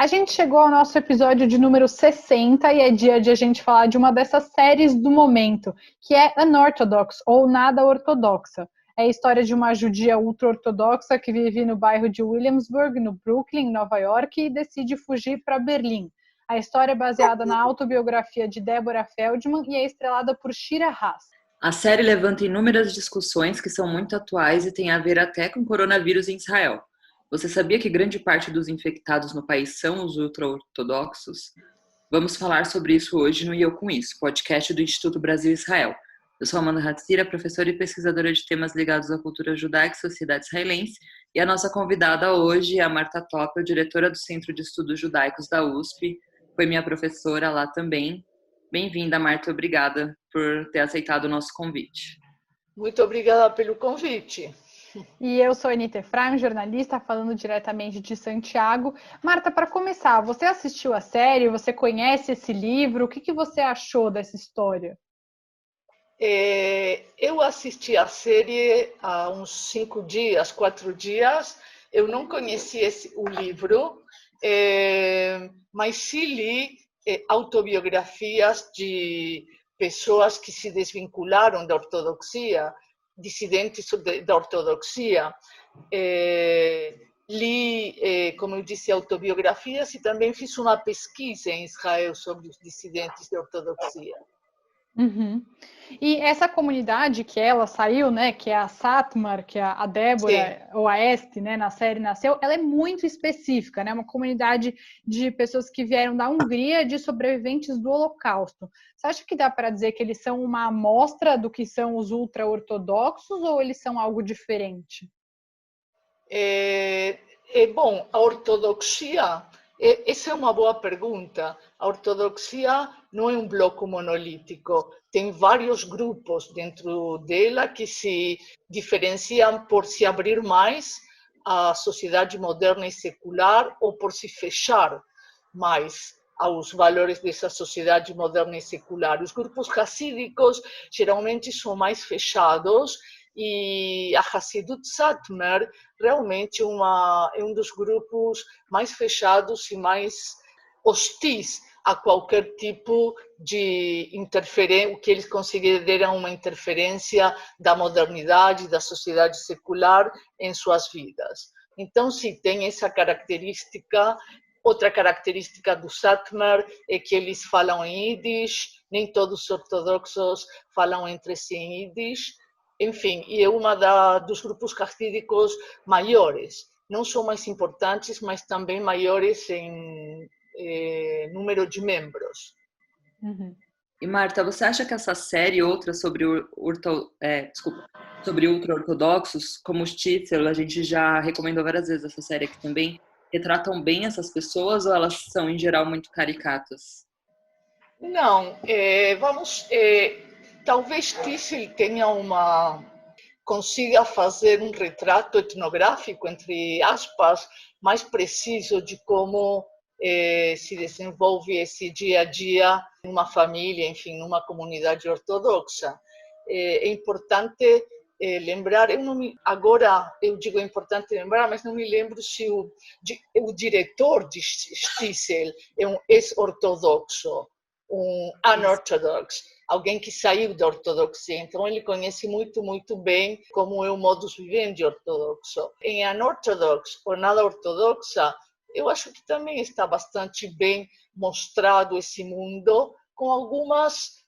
A gente chegou ao nosso episódio de número 60 e é dia de a gente falar de uma dessas séries do momento, que é Unorthodox, ou Nada Ortodoxa. É a história de uma judia ultra-ortodoxa que vive no bairro de Williamsburg, no Brooklyn, Nova York, e decide fugir para Berlim. A história é baseada na autobiografia de Deborah Feldman e é estrelada por Shira Haas. A série levanta inúmeras discussões que são muito atuais e têm a ver até com o coronavírus em Israel. Você sabia que grande parte dos infectados no país são os ultra-ortodoxos? Vamos falar sobre isso hoje no E Eu Com Isso, podcast do Instituto Brasil-Israel. Eu sou Amanda Hatzira, professora e pesquisadora de temas ligados à cultura judaica e sociedade israelense, e a nossa convidada hoje é a Marta Toppel, diretora do Centro de Estudos Judaicos da USP, foi minha professora lá também. Bem-vinda, Marta, obrigada por ter aceitado o nosso convite. Muito obrigada pelo convite. E eu sou a Anita Efraim, jornalista, falando diretamente de Santiago. Marta, para começar, você assistiu a série? Você conhece esse livro? O que você achou dessa história? Eu assisti a série há uns 4 dias. Eu não conhecia o livro, mas sim li autobiografias de pessoas que se desvincularam da ortodoxia, dissidentes da ortodoxia. Li, como eu disse, autobiografias e também fiz uma pesquisa em Israel sobre os dissidentes da ortodoxia. Uhum. E essa comunidade que ela saiu, né, que é a Satmar, que a Débora, ou a Este, né, na série nasceu, ela é muito específica, né, uma comunidade de pessoas que vieram da Hungria, de sobreviventes do Holocausto. Você acha que dá para dizer que eles são uma amostra do que são os ultra-ortodoxos ou eles são algo diferente? Bom, a ortodoxia, essa é uma boa pergunta. A ortodoxia não é um bloco monolítico, tem vários grupos dentro dela que se diferenciam por se abrir mais à sociedade moderna e secular ou por se fechar mais aos valores dessa sociedade moderna e secular. Os grupos racídicos geralmente são mais fechados e a Hassidut Satmar realmente é um dos grupos mais fechados e mais hostis a qualquer tipo de interferência, o que eles consideram uma interferência da modernidade, da sociedade secular em suas vidas. Então, sim, tem essa característica. Outra característica do Satmar é que eles falam em Yiddish, nem todos os ortodoxos falam entre si em Yiddish. Enfim, e é uma dos grupos racídicos maiores. Não são mais importantes, mas também maiores em número de membros. Uhum. E Marta, você acha que essa série e outras sobre sobre ultra-ortodoxos, como os Shtetl, a gente já recomendou várias vezes essa série aqui também, retratam bem essas pessoas ou elas são, em geral, muito caricatas? Não, talvez Shtetl consiga fazer um retrato etnográfico, entre aspas, mais preciso de como se desenvolve esse dia a dia numa família, enfim, numa comunidade ortodoxa. É importante lembrar, agora eu digo é importante lembrar, mas não me lembro se o diretor de Shtetl é um ex-ortodoxo, um unorthodox, alguém que saiu da ortodoxia, então ele conhece muito, muito bem como é o modus vivendi ortodoxo. Em Unorthodox, ou Nada Ortodoxa, eu acho que também está bastante bem mostrado esse mundo, com alguns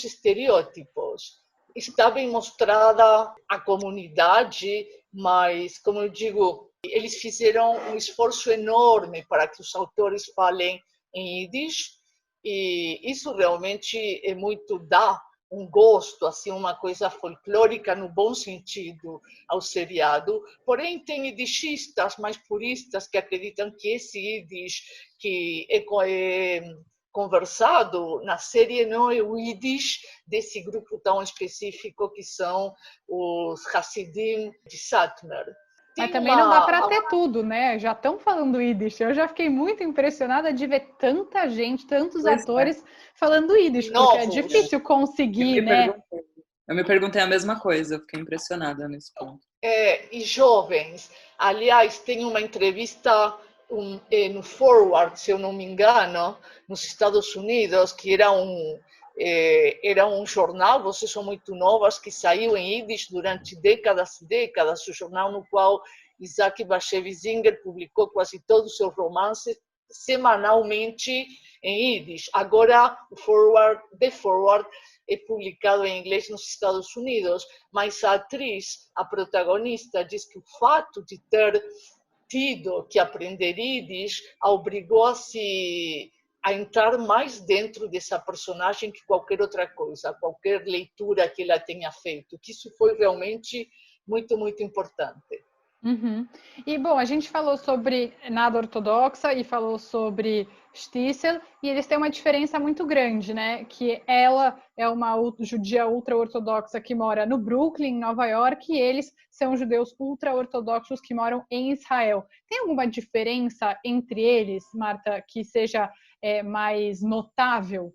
estereótipos. Está bem mostrada a comunidade, mas, como eu digo, eles fizeram um esforço enorme para que os autores falem em Yiddish, e isso realmente dá um gosto, assim, uma coisa folclórica no bom sentido ao seriado. Porém, tem yiddishistas mais puristas que acreditam que esse Yiddish que é conversado na série não é o Yiddish desse grupo tão específico que são os Hassidim de Satmar. Mas também não dá para ter tudo, né? Já estão falando Yiddish. Eu já fiquei muito impressionada de ver tanta gente, tantos atores falando Yiddish, porque é difícil conseguir, né? Eu me perguntei a mesma coisa, eu fiquei impressionada nesse ponto. E jovens. Aliás, tem uma entrevista no Forward, se eu não me engano, nos Estados Unidos, que era um jornal, vocês são muito novas, que saiu em Yiddish durante décadas e décadas, o jornal no qual Isaac Bashevis Singer publicou quase todos os seus romances semanalmente em Yiddish. Agora, The Forward, é publicado em inglês nos Estados Unidos, mas a atriz, a protagonista, diz que o fato de ter tido que aprender Yiddish a obrigou a entrar mais dentro dessa personagem que qualquer outra coisa, qualquer leitura que ela tenha feito, que isso foi realmente muito, muito importante. Uhum. E, bom, a gente falou sobre nada ortodoxa e falou sobre Stissel, e eles têm uma diferença muito grande, né? Que ela é uma judia ultra-ortodoxa que mora no Brooklyn, Nova York, e eles são judeus ultra-ortodoxos que moram em Israel. Tem alguma diferença entre eles, Marta, que seja mais notável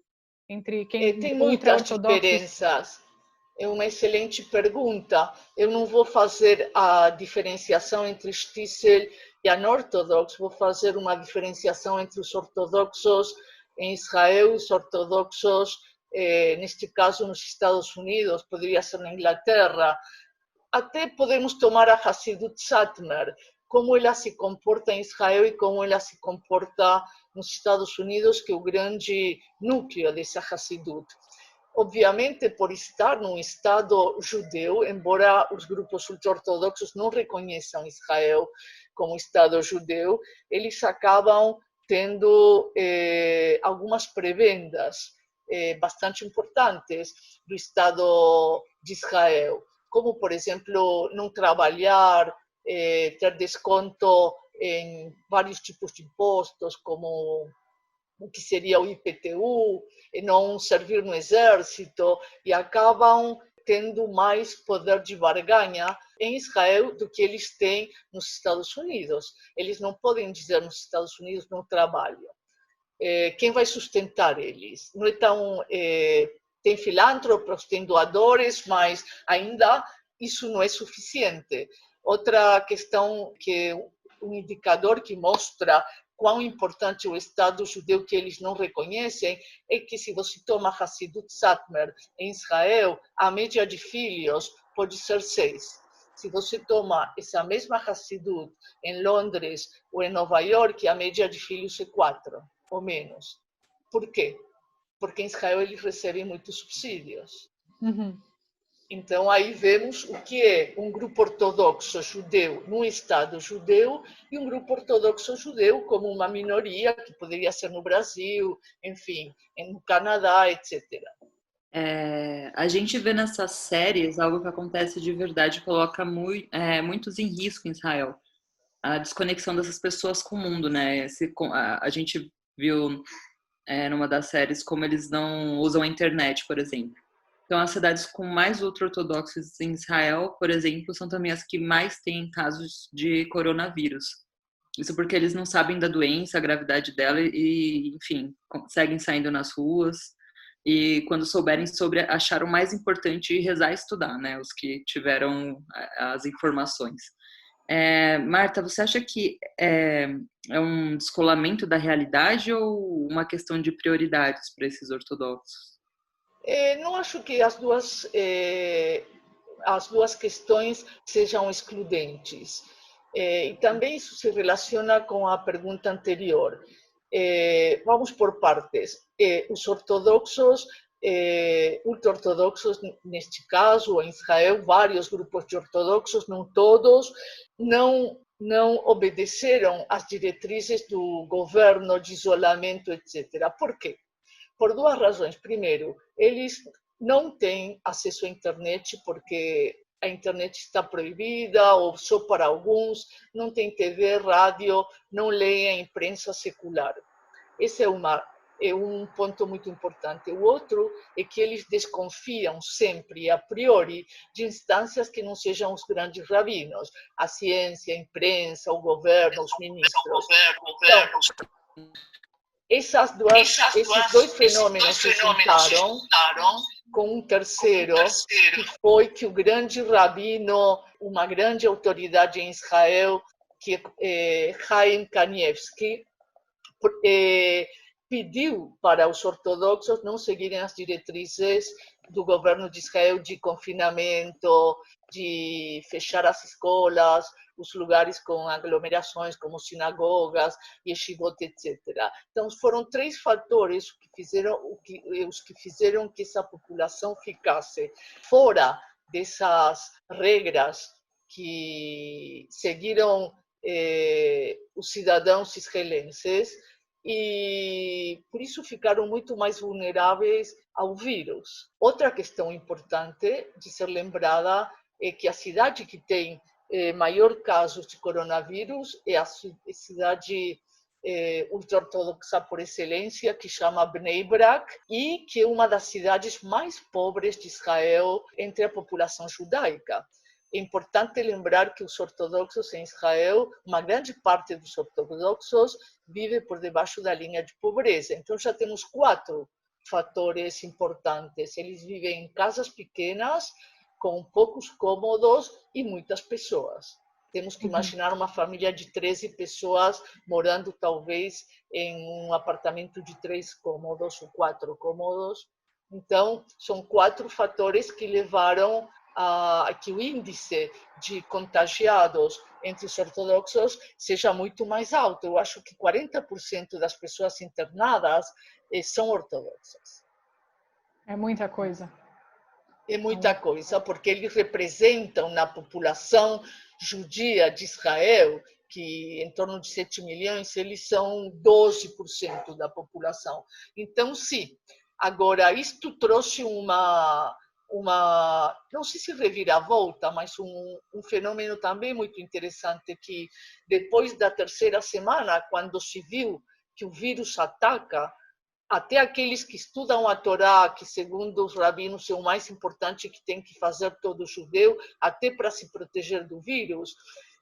entre quem tem muitas diferenças. É uma excelente pergunta. Eu não vou fazer a diferenciação entre Stissel e anortodoxos, vou fazer uma diferenciação entre os ortodoxos em Israel e os ortodoxos, neste caso, nos Estados Unidos, poderia ser na Inglaterra. Até podemos tomar a Hassidut Satmar, como ela se comporta em Israel e como ela se comporta nos Estados Unidos, que é o grande núcleo dessa Hassidut. Obviamente, por estar num Estado judeu, embora os grupos ultra-ortodoxos não reconheçam Israel como Estado judeu, eles acabam tendo algumas prebendas bastante importantes do Estado de Israel, como, por exemplo, não trabalhar, ter desconto em vários tipos de impostos, como o que seria o IPTU, e não servir no exército, e acabam tendo mais poder de barganha em Israel do que eles têm nos Estados Unidos. Eles não podem dizer nos Estados Unidos não trabalho. Quem vai sustentar eles? Não é tão, tem filântropos, tem doadores, mas ainda isso não é suficiente. Outra questão, que um indicador que mostra quão importante é o Estado judeu que eles não reconhecem, é que se você toma Hassidut Satmar em Israel, a média de filhos pode ser 6. Se você toma essa mesma Hassidut em Londres ou em Nova York, a média de filhos é 4 ou menos. Por quê? Porque em Israel eles recebem muitos subsídios. Uhum. Então, aí vemos o que é um grupo ortodoxo judeu num Estado judeu e um grupo ortodoxo judeu como uma minoria, que poderia ser no Brasil, enfim, no Canadá, etc. A gente vê nessas séries algo que acontece de verdade, coloca muitos em risco em Israel. A desconexão dessas pessoas com o mundo, né? A gente viu numa das séries como eles não usam a internet, por exemplo. Então, as cidades com mais ultra-ortodoxas em Israel, por exemplo, são também as que mais têm casos de coronavírus. Isso porque eles não sabem da doença, a gravidade dela e, enfim, seguem saindo nas ruas. E quando souberem sobre, acharam mais importante rezar e estudar, né? Os que tiveram as informações. Marta, você acha que é um descolamento da realidade ou uma questão de prioridades para esses ortodoxos? Não acho que as duas questões sejam excludentes. E também isso se relaciona com a pergunta anterior. Vamos por partes. Os ortodoxos, ultra-ortodoxos, neste caso, em Israel, vários grupos de ortodoxos, não todos, não obedeceram às diretrizes do governo de isolamento, etc. Por quê? Por duas razões. Primeiro, eles não têm acesso à internet porque a internet está proibida ou só para alguns, não tem TV, rádio, não leem a imprensa secular. Esse é um ponto muito importante. O outro é que eles desconfiam sempre, a priori, de instâncias que não sejam os grandes rabinos, a ciência, a imprensa, o governo, os ministros. Então, esses dois fenômenos se juntaram com um terceiro, que foi que o grande rabino, uma grande autoridade em Israel, que Chaim Kanievski pediu para os ortodoxos não seguirem as diretrizes do governo de Israel de confinamento, de fechar as escolas, os lugares com aglomerações, como sinagogas, yeshivot, etc. Então, foram 3 fatores os que fizeram que essa população ficasse fora dessas regras que seguiram os cidadãos israelenses, e por isso ficaram muito mais vulneráveis ao vírus. Outra questão importante de ser lembrada é que a cidade que tem maior casos de coronavírus é a cidade ultra-ortodoxa por excelência, que chama Bnei Brak, e que é uma das cidades mais pobres de Israel entre a população judaica. É importante lembrar que os ortodoxos em Israel, uma grande parte dos ortodoxos vive por debaixo da linha de pobreza. Então já temos 4 fatores importantes. Eles vivem em casas pequenas, com poucos cômodos e muitas pessoas. Temos que imaginar uma família de 13 pessoas morando talvez em um apartamento de 3 cômodos ou 4 cômodos. Então, são 4 fatores que levaram a que o índice de contagiados entre os ortodoxos seja muito mais alto. Eu acho que 40% das pessoas internadas são ortodoxas. É muita coisa. É muita coisa, porque eles representam na população judia de Israel, que em torno de 7 milhões, eles são 12% da população. Então, sim. Agora, isto trouxe uma não sei se reviravolta, mas um fenômeno também muito interessante, que depois da 3ª semana, quando se viu que o vírus ataca, até aqueles que estudam a Torá, que segundo os rabinos é o mais importante que tem que fazer todo judeu, até para se proteger do vírus,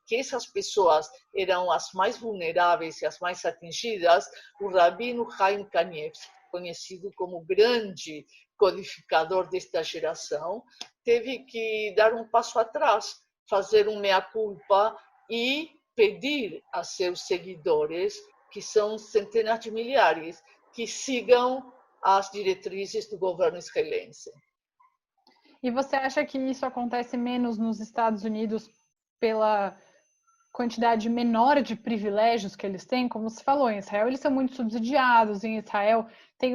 que essas pessoas eram as mais vulneráveis e as mais atingidas, o rabino Chaim Kanievski, conhecido como grande codificador desta geração, teve que dar um passo atrás, fazer um meia-culpa e pedir a seus seguidores, que são centenas de milhares, que sigam as diretrizes do governo israelense. E você acha que isso acontece menos nos Estados Unidos pela quantidade menor de privilégios que eles têm? Como você falou, em Israel eles são muito subsidiados, em Israel tem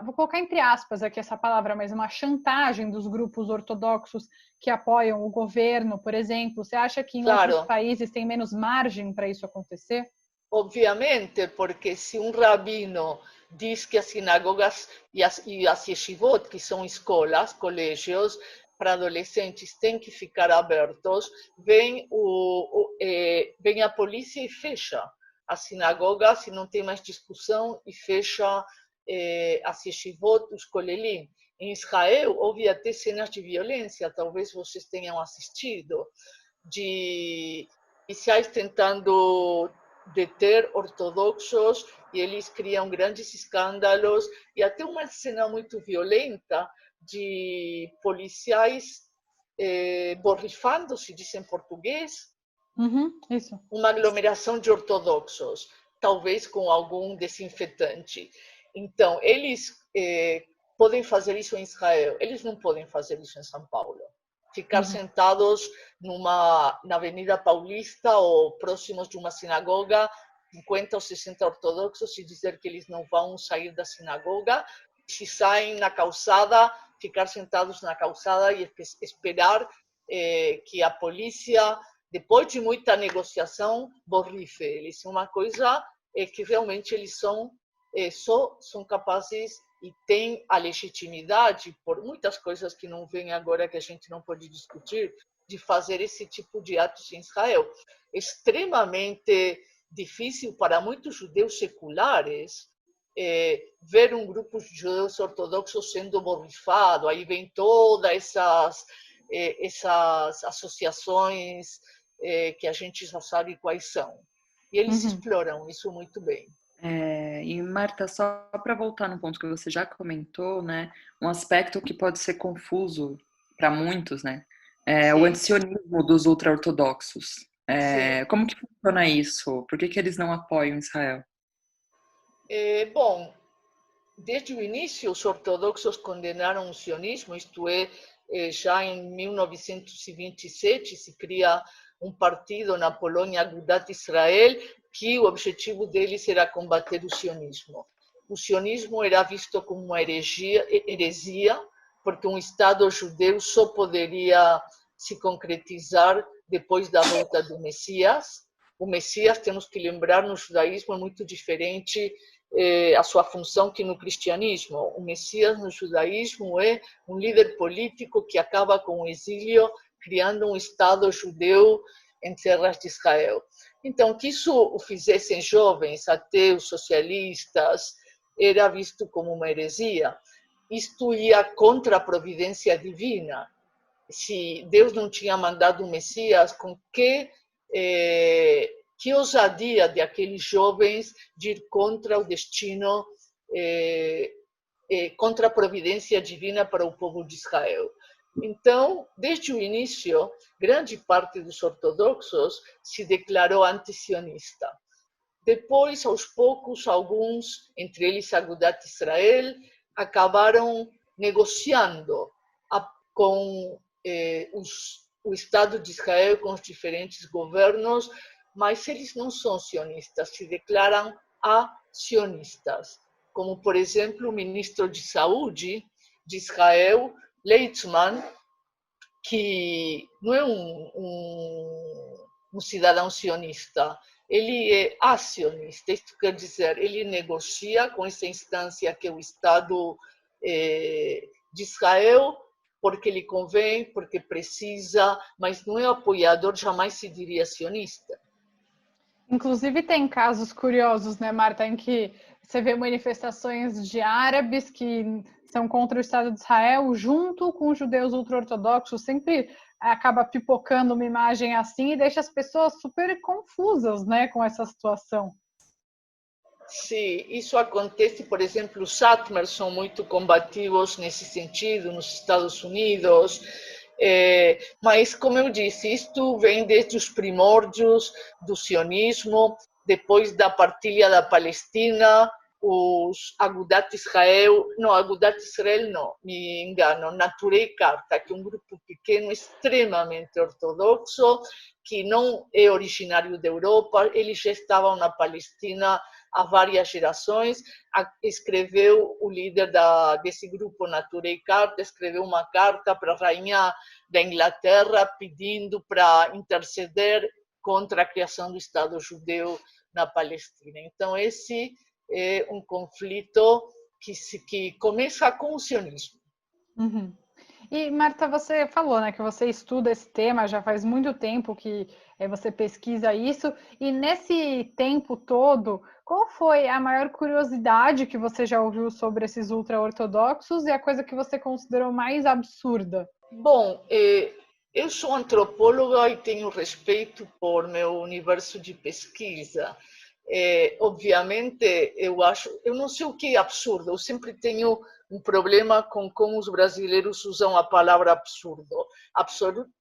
vou colocar entre aspas aqui essa palavra, mas uma chantagem dos grupos ortodoxos que apoiam o governo, por exemplo. Você acha que em outros países tem menos margem para isso acontecer? Obviamente, porque se um rabino diz que as sinagogas e as yeshivot, que são escolas, colégios para adolescentes, têm que ficar abertos, vem a polícia e fecha as sinagogas, e não tem mais discussão, e fecha as yeshivot, os kolelim. Em Israel, houve até cenas de violência, talvez vocês tenham assistido, de policiais tentando deter ortodoxos, e eles criam grandes escândalos, e até uma cena muito violenta de policiais borrifando, se diz em português, isso. Uma aglomeração de ortodoxos, talvez com algum desinfetante. Então, eles podem fazer isso em Israel, eles não podem fazer isso em São Paulo. Ficar sentados na Avenida Paulista ou próximos de uma sinagoga, 50 ou 60 ortodoxos, e dizer que eles não vão sair da sinagoga. Se saem na calçada, ficar sentados na calçada e esperar que a polícia, depois de muita negociação, borrife eles. Uma coisa é que realmente eles só são capazes e têm a legitimidade, por muitas coisas que não vêm agora, que a gente não pode discutir, de fazer esse tipo de atos em Israel. Extremamente difícil para muitos judeus seculares ver um grupo de judeus ortodoxos sendo borrifado. Aí vem todas essas associações que a gente já sabe quais são. E eles exploram isso muito bem. E Marta, só para voltar no ponto que você já comentou, né, um aspecto que pode ser confuso para muitos, né, o antisionismo dos ultra-ortodoxos. Sim. Como que funciona isso? Por que eles não apoiam Israel? Bom, desde o início, os ortodoxos condenaram o sionismo, isto é, já em 1927 se cria um partido na Polônia, Agudat Israel, que o objetivo deles era combater o sionismo. O sionismo era visto como uma heresia, porque um Estado judeu só poderia se concretizar depois da volta do Messias. O Messias, temos que lembrar, no judaísmo é muito diferente a sua função que no cristianismo. O Messias no judaísmo é um líder político que acaba com o exílio, criando um Estado judeu em terras de Israel. Então, que isso o fizessem jovens, ateus, socialistas, era visto como uma heresia. Isto ia contra a providência divina. Se Deus não tinha mandado o Messias, com que ousadia de aqueles jovens de ir contra o destino, contra a providência divina para o povo de Israel. Então, desde o início, grande parte dos ortodoxos se declarou anti-sionista. Depois, aos poucos, alguns, entre eles Agudat Israel, acabaram negociando com o Estado de Israel, com os diferentes governos, mas eles não são sionistas, se declaram acionistas. Como, por exemplo, o ministro de Saúde de Israel, Leitzman, que não é um cidadão sionista, ele é acionista, isto quer dizer, ele negocia com essa instância que é o Estado de Israel, porque lhe convém, porque precisa, mas não é apoiador, jamais se diria sionista. Inclusive tem casos curiosos, né, Marta, em que você vê manifestações de árabes que são contra o Estado de Israel, junto com os judeus ultra-ortodoxos, sempre acaba pipocando uma imagem assim e deixa as pessoas super confusas, né, com essa situação. Sim, isso acontece, por exemplo, os Satmar são muito combativos nesse sentido nos Estados Unidos, mas, como eu disse, isto vem desde os primórdios do sionismo, depois da partilha da Palestina, os Agudat Israel, não, me engano, Naturei Karta, que é um grupo pequeno, extremamente ortodoxo, que não é originário da Europa, eles já estavam na Palestina há várias gerações. Escreveu o líder desse grupo, Naturei Karta, escreveu uma carta para a rainha da Inglaterra pedindo para interceder contra a criação do Estado judeu na Palestina. Então, esse é um conflito que começa com o sionismo. Uhum. E, Marta, você falou, né, que você estuda esse tema já faz muito tempo que você pesquisa isso, e nesse tempo todo, qual foi a maior curiosidade que você já ouviu sobre esses ultra-ortodoxos e a coisa que você considerou mais absurda? Bom, eu sou antropóloga e tenho respeito por meu universo de pesquisa. Obviamente, eu não sei o que é absurdo, eu sempre tenho um problema com como os brasileiros usam a palavra absurdo.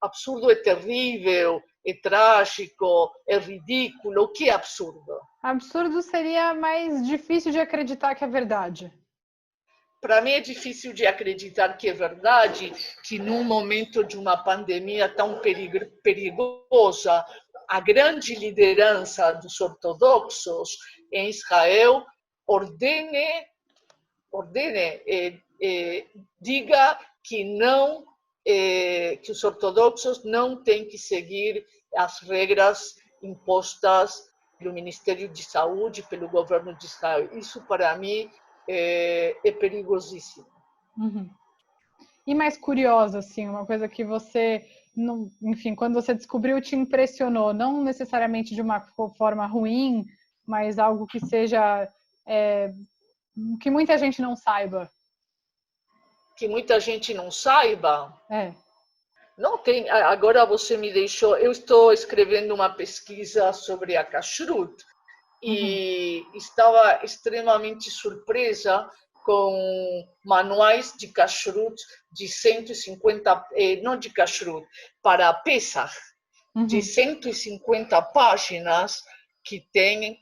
Absurdo é terrível, é trágico, é ridículo. O que é absurdo? Absurdo seria mais difícil de acreditar que é verdade. Para mim é difícil de acreditar que é verdade que num momento de uma pandemia tão perigosa, a grande liderança dos ortodoxos em Israel ordene, diga que não, que os ortodoxos não têm que seguir as regras impostas pelo Ministério de Saúde, pelo governo de Israel. Isso, para mim, é perigosíssimo. Uhum. E mais curiosa, assim, uma coisa que você, não, enfim, quando você descobriu, te impressionou, não necessariamente de uma forma ruim, mas algo que seja, que muita gente não saiba. Que muita gente não saiba. É. Não tem. Agora você me deixou. Eu estou escrevendo uma pesquisa sobre a kashrut e estava extremamente surpresa com manuais de kashrut de 150, não de kashrut, para Pesach, de 150 páginas que tem,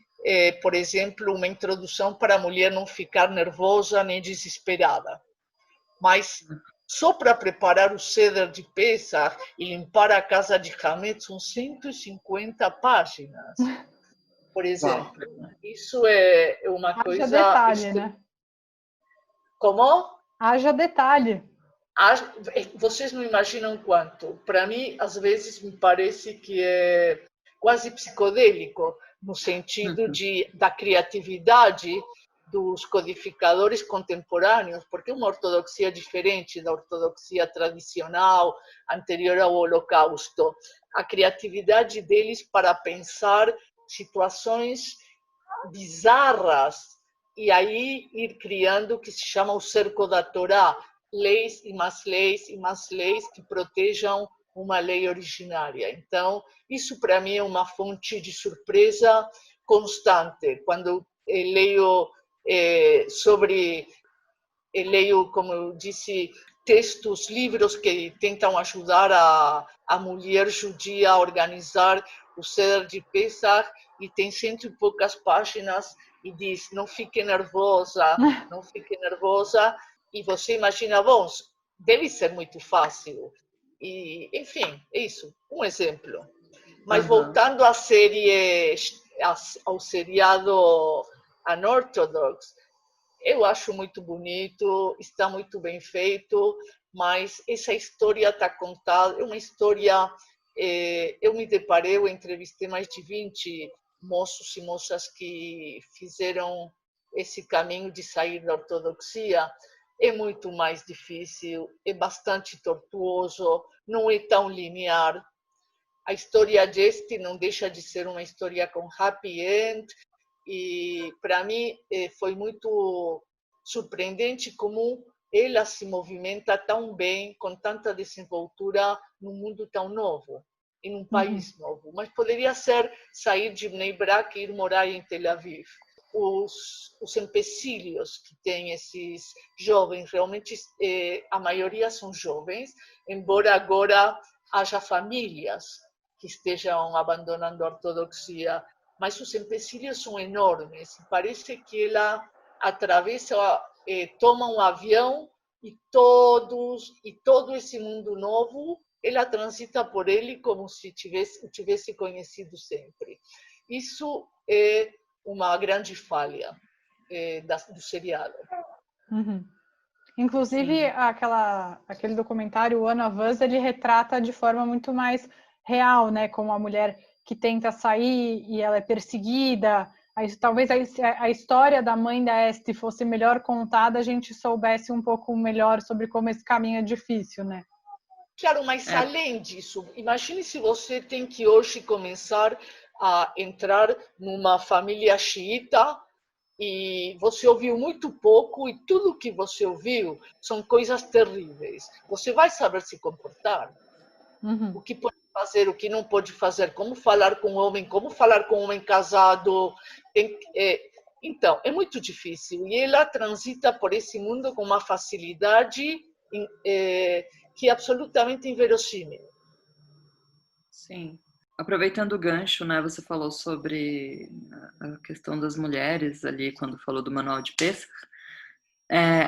por exemplo, uma introdução para a mulher não ficar nervosa nem desesperada. Mas só para preparar o Seder de Pesach e limpar a casa de Hametz são 150 páginas, por exemplo. Isso é uma coisa... Haja detalhe, né? Como? Haja detalhe. Vocês não imaginam quanto. Para mim, às vezes, me parece que é quase psicodélico, no sentido da criatividade dos codificadores contemporâneos, porque é uma ortodoxia diferente da ortodoxia tradicional, anterior ao Holocausto. A criatividade deles para pensar situações bizarras e aí ir criando o que se chama o cerco da Torá, leis e mais leis que protejam uma lei originária. Então, isso para mim é uma fonte de surpresa constante. Quando eu leio leio, como eu disse, textos, livros que tentam ajudar a mulher judia a organizar o Seder de Pesach, e tem 100 e poucas páginas, e diz, não fique nervosa, não fique nervosa, e você imagina, bom, deve ser muito fácil. E, enfim, é isso, um exemplo. Mas voltando à série, ao seriado Unorthodox, eu acho muito bonito, está muito bem feito, mas essa história está contada, é uma história... eu me deparei, eu entrevistei mais de 20 moços e moças que fizeram esse caminho de sair da ortodoxia. É muito mais difícil, é bastante tortuoso, não é tão linear. A história deste não deixa de ser uma história com happy end, e para mim foi muito surpreendente como ela se movimenta tão bem, com tanta desenvoltura, num mundo tão novo, em um país novo. Mas poderia ser sair de Bnei Brak e ir morar em Tel Aviv. Os empecilhos que têm esses jovens, realmente a maioria são jovens, embora agora haja famílias que estejam abandonando a ortodoxia, mas os empecilhos são enormes. Parece que ela atravessa, toma um avião e todo esse mundo novo, ela transita por ele como se tivesse conhecido sempre. Isso é uma grande falha do seriado. Inclusive, aquele documentário One of Us, ele retrata de forma muito mais real, né? Como a mulher que tenta sair e ela é perseguida. Talvez a história da mãe da Este fosse melhor contada, a gente soubesse um pouco melhor sobre como esse caminho é difícil, né? Claro, mas além disso, imagine se você tem que hoje começar a entrar numa família xiita e você ouviu muito pouco e tudo que você ouviu são coisas terríveis. Você vai saber se comportar? O que pode fazer, o que não pode fazer, como falar com um homem casado. Então, é muito difícil. E ela transita por esse mundo com uma facilidade que é absolutamente inverossímil. Sim. Aproveitando o gancho, né, você falou sobre a questão das mulheres ali, quando falou do Manual de Pesach.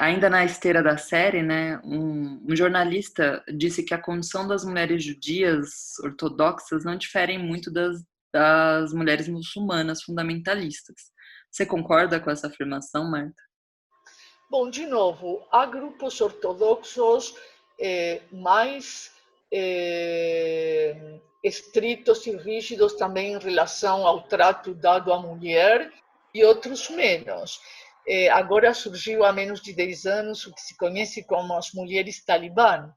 Ainda na esteira da série, né, um jornalista disse que a condição das mulheres judias ortodoxas não diferem muito das mulheres muçulmanas fundamentalistas. Você concorda com essa afirmação, Marta? Bom, de novo, há grupos ortodoxos mais estritos e rígidos também em relação ao trato dado à mulher e outros menos. Agora surgiu há menos de 10 anos o que se conhece como as mulheres talibã.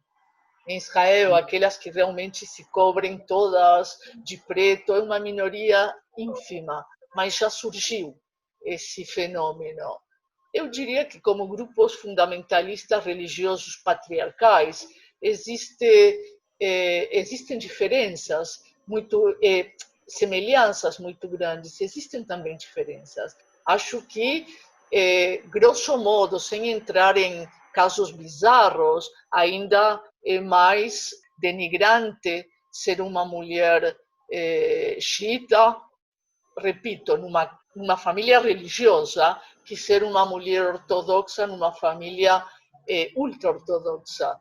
Em Israel, aquelas que realmente se cobrem todas de preto, é uma minoria ínfima, mas já surgiu esse fenômeno. Eu diria que, como grupos fundamentalistas religiosos patriarcais, existem diferenças, semelhanças muito grandes, existem também diferenças. Acho que, grosso modo, sem entrar em casos bizarros, ainda é mais denigrante ser uma mulher xiita, repito, numa família religiosa, que ser uma mulher ortodoxa numa família ultra-ortodoxa.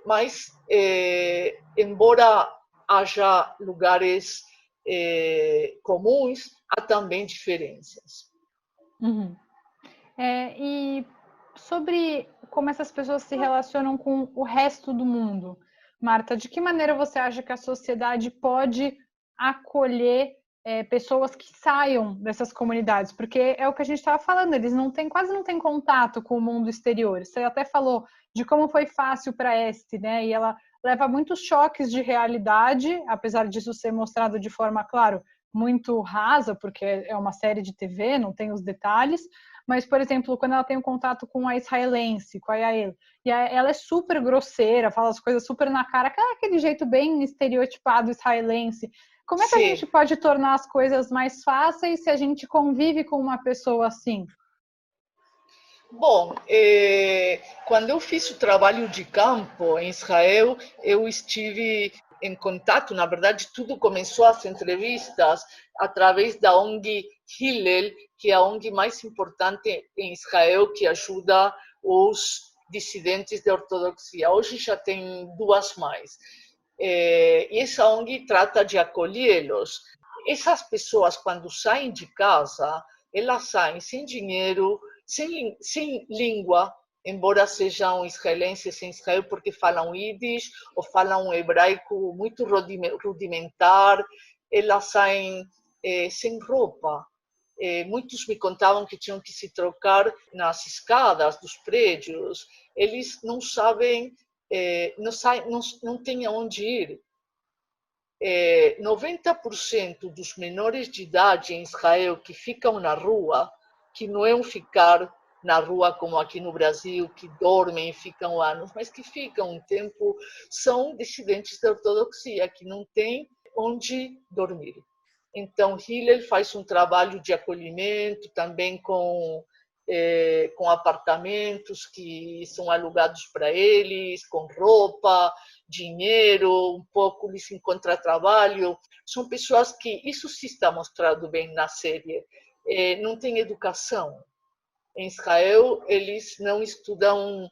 Mas, embora haja lugares comuns, há também diferenças. Uhum. E sobre como essas pessoas se relacionam com o resto do mundo, Marta, de que maneira você acha que a sociedade pode acolher pessoas que saiam dessas comunidades? Porque é o que a gente estava falando, eles quase não têm contato com o mundo exterior. Você até falou de como foi fácil para Este, né? E ela leva muitos choques de realidade, apesar disso ser mostrado de forma, claro, muito rasa, porque é uma série de TV, não tem os detalhes. Mas, por exemplo, quando ela tem um contato com a israelense, com a Yael, e ela é super grosseira, fala as coisas super na cara, aquele jeito bem estereotipado israelense. Como é que a gente pode tornar as coisas mais fáceis se a gente convive com uma pessoa assim? Bom, quando eu fiz o trabalho de campo em Israel, eu estive em contato, na verdade, tudo começou as entrevistas através da ONG Hillel, que é a ONG mais importante em Israel, que ajuda os dissidentes da ortodoxia. Hoje já tem duas mais. E essa ONG trata de acolhê-los. Essas pessoas, quando saem de casa, elas saem sem dinheiro, sem língua, embora sejam israelenses em Israel, porque falam Yiddish ou falam um hebraico muito rudimentar, elas saem sem roupa. Muitos me contavam que tinham que se trocar nas escadas dos prédios. Eles não sabem, não têm aonde ir. 90% dos menores de idade em Israel que ficam na rua, que não é um ficar na rua como aqui no Brasil, que dormem e ficam anos, mas que ficam um tempo, são dissidentes da ortodoxia, que não têm onde dormir. Então, Hillel faz um trabalho de acolhimento também com apartamentos que são alugados para eles, com roupa, dinheiro, um pouco lhes encontra trabalho. São pessoas que, isso sim está mostrado bem na série, não têm educação. Em Israel, eles não estudam,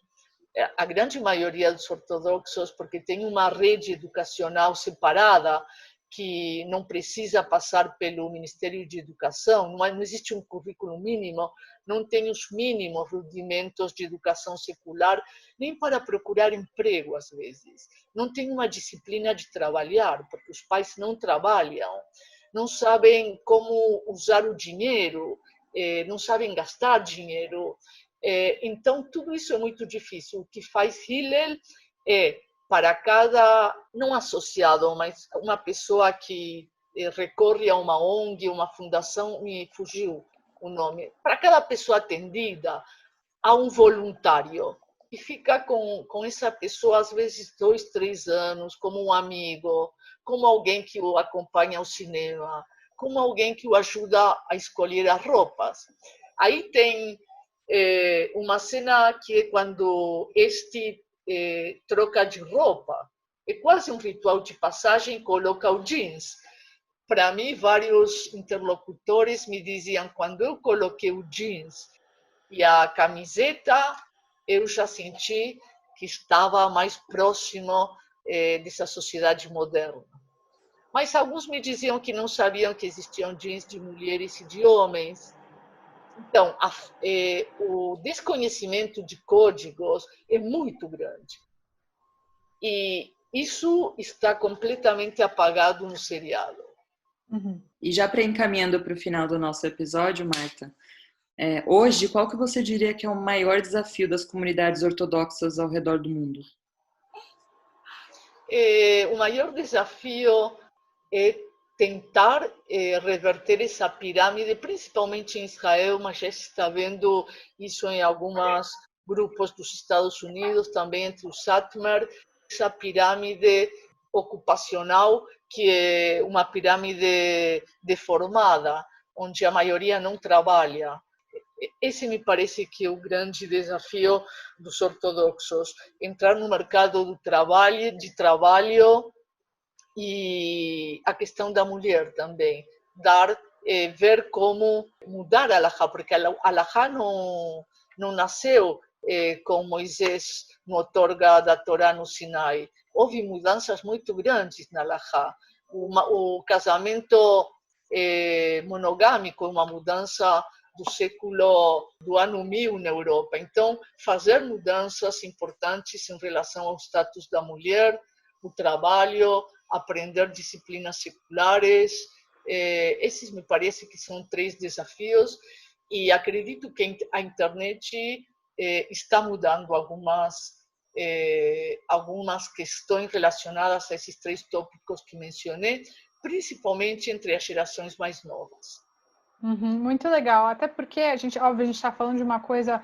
a grande maioria dos ortodoxos, porque tem uma rede educacional separada, que não precisa passar pelo Ministério de Educação, não existe um currículo mínimo, não tem os mínimos rudimentos de educação secular, nem para procurar emprego, às vezes. Não tem uma disciplina de trabalhar, porque os pais não trabalham, não sabem como usar o dinheiro, não sabem gastar dinheiro. Então, tudo isso é muito difícil. O que faz Hillel é, para cada, não associado, mas uma pessoa que recorre a uma ONG, uma fundação, me fugiu o nome, para cada pessoa atendida, há um voluntário e fica com essa pessoa, às vezes, 2, 3 anos, como um amigo, como alguém que o acompanha ao cinema, como alguém que o ajuda a escolher as roupas. Aí tem uma cena que é quando este troca de roupa, é quase um ritual de passagem, coloca o jeans. Para mim, vários interlocutores me diziam, quando eu coloquei o jeans e a camiseta, eu já senti que estava mais próximo dessa sociedade moderna. Mas alguns me diziam que não sabiam que existiam jeans de mulheres e de homens. Então, o desconhecimento de códigos é muito grande. E isso está completamente apagado no seriado. Uhum. E já para encaminhando para o final do nosso episódio, Marta, hoje, qual que você diria que é o maior desafio das comunidades ortodoxas ao redor do mundo? O maior desafio é tentar reverter essa pirâmide, principalmente em Israel, mas já se está vendo isso em alguns grupos dos Estados Unidos, também entre os Satmar, essa pirâmide ocupacional, que é uma pirâmide deformada, onde a maioria não trabalha. Esse me parece que é o grande desafio dos ortodoxos, entrar no mercado de trabalho e a questão da mulher também, ver como mudar a Alahá, porque a Alahá não nasceu com Moisés no outorga da Torá no Sinai. Houve mudanças muito grandes na Alahá. O casamento monogâmico é uma mudança do ano 1000 na Europa. Então, fazer mudanças importantes em relação ao status da mulher, o trabalho, aprender disciplinas seculares, esses me parece que são 3 desafios, e acredito que a internet está mudando algumas questões relacionadas a esses 3 tópicos que mencionei, principalmente entre as gerações mais novas. Muito legal, até porque a gente está falando de uma coisa,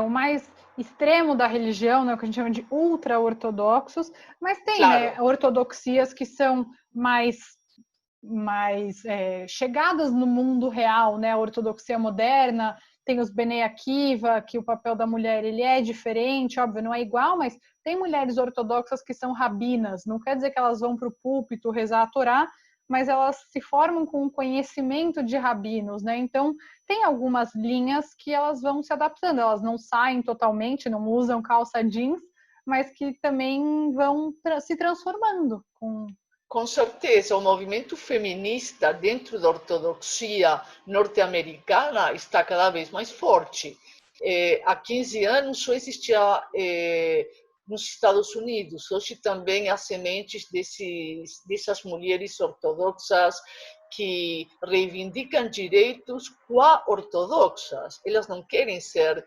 o mais extremo da religião, né, o que a gente chama de ultra-ortodoxos, mas tem, claro, né, ortodoxias que são mais chegadas no mundo real, né, a ortodoxia moderna, tem os Bnei Akiva, que o papel da mulher ele é diferente, óbvio, não é igual, mas tem mulheres ortodoxas que são rabinas, não quer dizer que elas vão para o púlpito rezar a Torá, mas elas se formam com um conhecimento de rabinos, né? Então, tem algumas linhas que elas vão se adaptando, elas não saem totalmente, não usam calça jeans, mas que também vão se transformando. Com certeza, o movimento feminista dentro da ortodoxia norte-americana está cada vez mais forte. Há 15 anos só existia nos Estados Unidos. Hoje também há sementes dessas mulheres ortodoxas que reivindicam direitos qua-ortodoxas. Elas não querem ser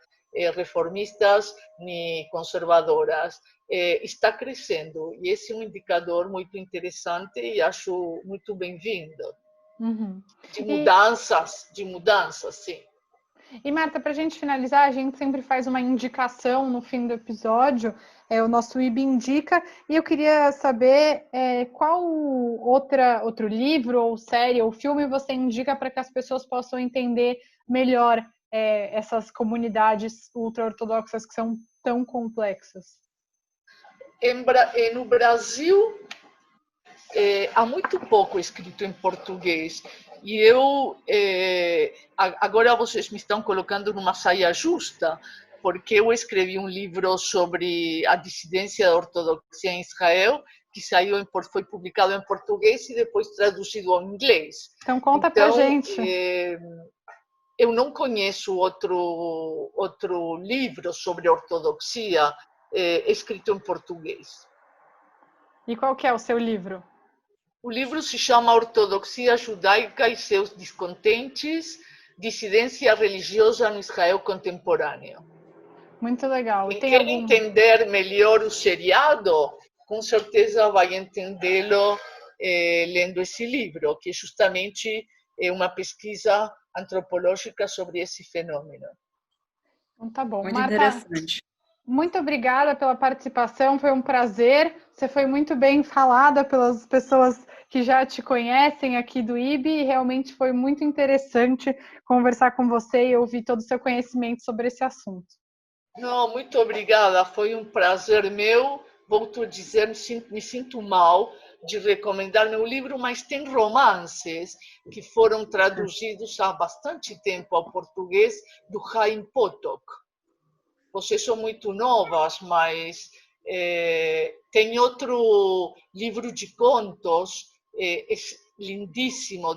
reformistas nem conservadoras. Está crescendo, e esse é um indicador muito interessante e acho muito bem-vindo. De mudanças, sim. E Marta, para a gente finalizar, a gente sempre faz uma indicação no fim do episódio, o nosso IB Indica, e eu queria saber qual outro livro, ou série, ou filme você indica para que as pessoas possam entender melhor essas comunidades ultra-ortodoxas que são tão complexas. No Brasil, há muito pouco escrito em português. E agora vocês me estão colocando numa saia justa, porque eu escrevi um livro sobre a dissidência da ortodoxia em Israel, que foi publicado em português e depois traduzido ao inglês. Então, conta pra gente. Eu não conheço outro livro sobre ortodoxia escrito em português. E qual que é o seu livro? O livro se chama Ortodoxia Judaica e seus Descontentes, Dissidência Religiosa no Israel Contemporâneo. Muito legal. Quem quer entender melhor o seriado, com certeza vai entendê-lo lendo esse livro, que justamente é uma pesquisa antropológica sobre esse fenômeno. Então tá bom. Muito Marta, interessante. Muito obrigada pela participação, foi um prazer. Você foi muito bem falada pelas pessoas que já te conhecem aqui do IB e realmente foi muito interessante conversar com você e ouvir todo o seu conhecimento sobre esse assunto. Não, muito obrigada, foi um prazer meu. Volto a dizer, me sinto mal de recomendar meu livro, mas tem romances que foram traduzidos há bastante tempo ao português do Chaim Potok. Vocês são muito novas, mas tem outro livro de contos lindíssimo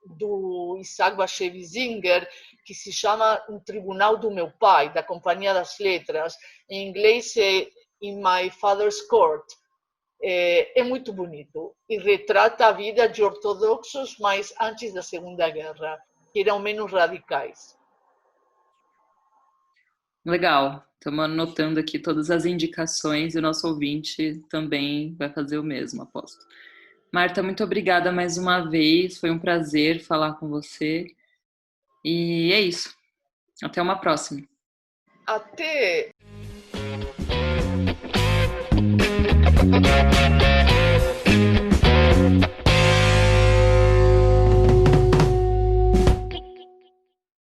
do Isaac Bashevis Singer, que se chama Um Tribunal do Meu Pai, da Companhia das Letras. Em inglês é In My Father's Court. É muito bonito e retrata a vida de ortodoxos, mas antes da Segunda Guerra, que eram menos radicais. Legal, estamos anotando aqui todas as indicações e o nosso ouvinte também vai fazer o mesmo, aposto. Marta, muito obrigada mais uma vez, foi um prazer falar com você e é isso, até uma próxima. Até!